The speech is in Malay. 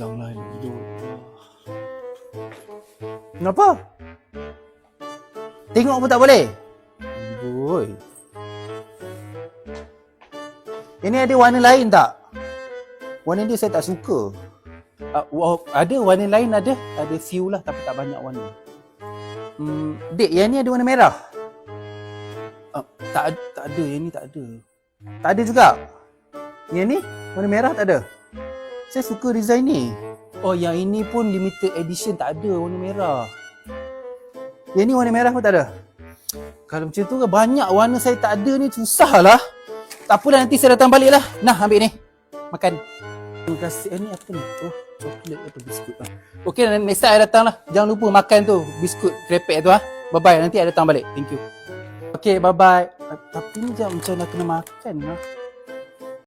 Peganglah nak tidur. Kenapa? Tengok pun tak boleh? Boy. Ini ada warna lain tak? Warna dia saya tak suka. Ada warna lain ada few lah tapi tak banyak warna. Dek, yang ni ada warna merah? Tak ada, yang ni tak ada. Tak ada juga? Yang ni warna merah tak ada? Saya suka design ni. Oh, yang ini pun limited edition, tak ada warna merah. Yang ni warna merah pun tak ada? Kalau macam tu banyak warna saya tak ada ni, susah lah. Tak apalah, nanti saya datang balik lah. Nah, ambil ni. Makan. Terima kasih. Ni apa ni? Oh, coklat atau biskut lah. Okey, next time saya datang lah. Jangan lupa makan tu, biskut krepek tu lah. Bye-bye, nanti saya datang balik. Thank you. Okey, bye-bye. Tapi ni macam nak kena makan lah.